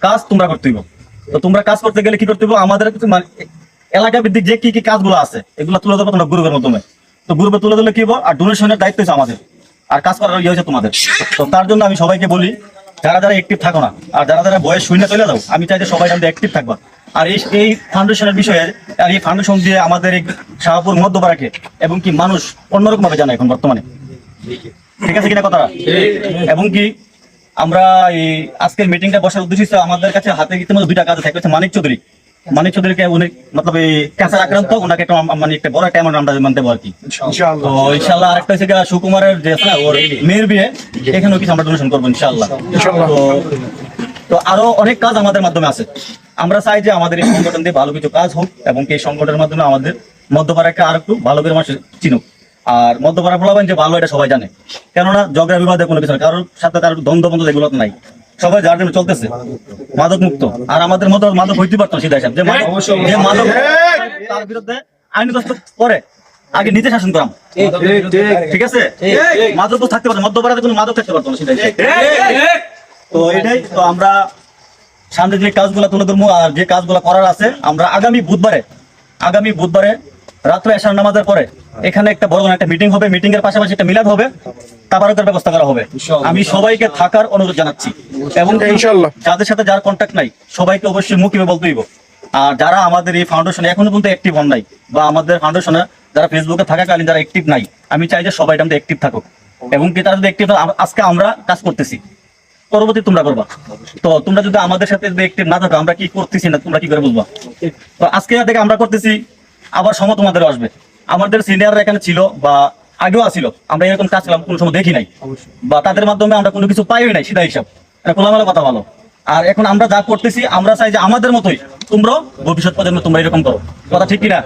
কাজ তোমরা করতে হইব। তো তোমরা কাজ করতে গেলে কি করতে হইব, আমাদের কিছু এলাকা ভিত্তিক যে কি কি কাজগুলো আছে এগুলো তুলে দেবো তোমরা গ্রুপের মাধ্যমে। তো গ্রুপে তুলে দিলে কি হবো, আর ডোনেশনের দায়িত্ব হচ্ছে আমাদের, আর কাজ করার ইয়ে হচ্ছে তোমাদের। তো তার জন্য আমি সবাইকে বলি, যারা যারা অ্যাক্টিভ থাকো না, আর যারা যারা বয়স শূন্য চলে যাও, আমি চাই যে সবাই আমাদের অ্যাক্টিভ থাকবা। আর এই ফাউন্ডেশনের বিষয়ে, আর এই ফাউন্ডেশন দিয়ে আমাদের এই শাহপুর মধ্যপাড়াকে এবং কি মানুষ অন্যরকম ভাবে জানে এখন বর্তমানে, ঠিক আছে কিনা কথাটা। এবং কি আমরা এই আজকের মিটিংটা বসার উদ্দেশ্য হচ্ছে, আমাদের কাছে হাতে ইতিমধ্যে দুইটা কাজ থাকে। মানিক চৌধুরীকে উনি মতলব এই ক্যান্সার আক্রান্ত, ওনাকে একটা মানে একটা বড় একটা অ্যামাউন্ট আমরা মানতে পারবো আর কি ইনশাআল্লাহ। তো ইনশাআল্লাহ আরেকটা হচ্ছে সুকুমারের যে আছে না, ওর মেয়ের বিয়ে, এখানেও কিছু আমরা ডোনেশন করবো ইনশাআল্লাহ। তো আরো অনেক কাজ আমাদের মাধ্যমে আছে। আমরা চাই যে আমাদের এই সংগঠন দিয়ে ভালো কিছু কাজ হোক, এবং এই সংগঠনের মাধ্যমে আমাদের মধ্যপাড়াকে আর একটু ভালো করে মানুষ চিনুক। আর মধ্যপাড়া বলাবেন যে ভালো, এটা সবাই জানে, কেননা ঝগড়া বিবাদে কোনো কিছু না, কারোর সাথে তার দ্বন্দ্ব বন্ধ এগুলো নাই, সবাই যার জন্য চলতেছে মাদক মুক্ত। আর আমাদের মতো মাদক হইতে পারতো সিধা হিসাব, যে মাদক তার বিরুদ্ধে আইন করে আগে নিজে শাসন করাম, ঠিক আছে। মাদক তো থাকতে পারতো, মধ্যপাড়াতে কোনো মাদক থাকতে পারতো না সিধা হিসাব। তো এটাই তো আমরা সামনে যে কাজগুলো তুলে ধরবো, আর যে কাজগুলো করার আছে, আমরা আগামী বুধবারে রাত্রে এশার নামাজের পরে এখানে একটা বড় একটা মিটিং হবে। মিটিং এর পাশাপাশি একটা মিলাদ হবে, তাবারকের ব্যবস্থা করা হবে। আমি সবাইকে থাকার অনুরোধ জানাচ্ছি, এবং ইনশাআল্লাহ যাদের সাথে যার কন্ট্যাক্ট নাই সবাইকে অবশ্যই মুখে বলতে হইব। আর যারা আমাদের এই ফাউন্ডেশনে এখনো পর্যন্ত অ্যাক্টিভ হন নাই, বা আমাদের ফাউন্ডেশনে যারা ফেসবুকে থাকাকালীন যারা অ্যাক্টিভ নাই, আমি চাই যে সবাই আমাদের অ্যাক্টিভ থাকুক। এবং কি তারা যদি অ্যাক্টিভ, আজকে আমরা কাজ করতেছি, পরবর্তী তোমরা করবা। তো তোমরা যদি আমাদের সাথে যদি অ্যাক্টিভ না থাকো, আমরা কি করতেছি না তোমরা কি করে বুঝবা। তো আজকে থেকে আমরা করতেছি, আবার সময় তোমাদেরও আসবে। আমাদের সিনিয়ররা এখানে ছিল বা আগেও আসছিল, আমরা এরকম কাজ করলাম কোনো সময় দেখি নাই, বা তাদের মাধ্যমে আমরা কোনো কিছু পাইও নাই সিধা হিসাব, খোলামেলা কথা ভালো। আর এখন আমরা যা করতেছি, আমরা চাই যে আমাদের মতোই তোমরাও ভবিষ্যৎ প্রজন্ম তোমরা এরকম করো, কথা ঠিক কিনা।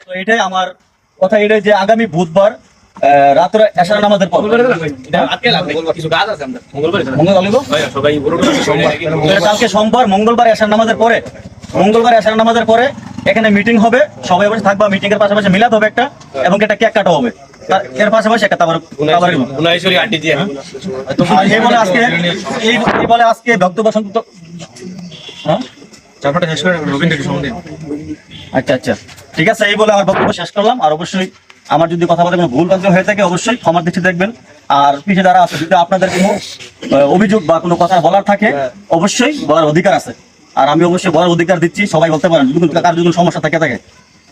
তো এটাই আমার কথা, এটাই যে আগামী বুধবার রাত্রে এশার নামাজের পর, কালকে সোমবার, মঙ্গলবার এশার নামাজের পরে এখানে মিটিং হবে, সবাই বসে থাকবা। মিটিং এর পাশাপাশি মিলাদ হবে একটা, এবং একটা কেক কাটা হবে, এর পাশাপাশি একটা আজকে বক্তব্য সংযুক্ত। আচ্ছা আচ্ছা, ঠিক আছে, এই বলে আমার বক্তব্য শেষ করলাম। আর অবশ্যই আমার যদি কথা বলতে কোনো ভুল ভ্রান্তি হয়ে থাকে, অবশ্যই ক্ষমার দৃষ্টি দেখবেন। আর পিছিয়ে যারা আছে, যদি আপনাদের কোনো অভিযোগ বা কোনো কথা বলার থাকে, অবশ্যই বলার অধিকার আছে। আর আমি অবশ্যই বলার অধিকার দিচ্ছি, সবাই বলতে পারেন। কারোর যদি সমস্যা থাকে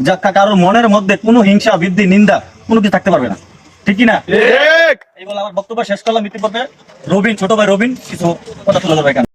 যা কারোর মনের মধ্যে কোনো হিংসা, বৃদ্ধি, নিন্দা কোনো কিছু থাকতে পারবে না, ঠিক কিনা। এই বলে আমার বক্তব্য শেষ করলাম। ইতিপূর্বে রবিন, ছোট ভাই রবিন কিছু কথা তুলে ধরবে এখানে।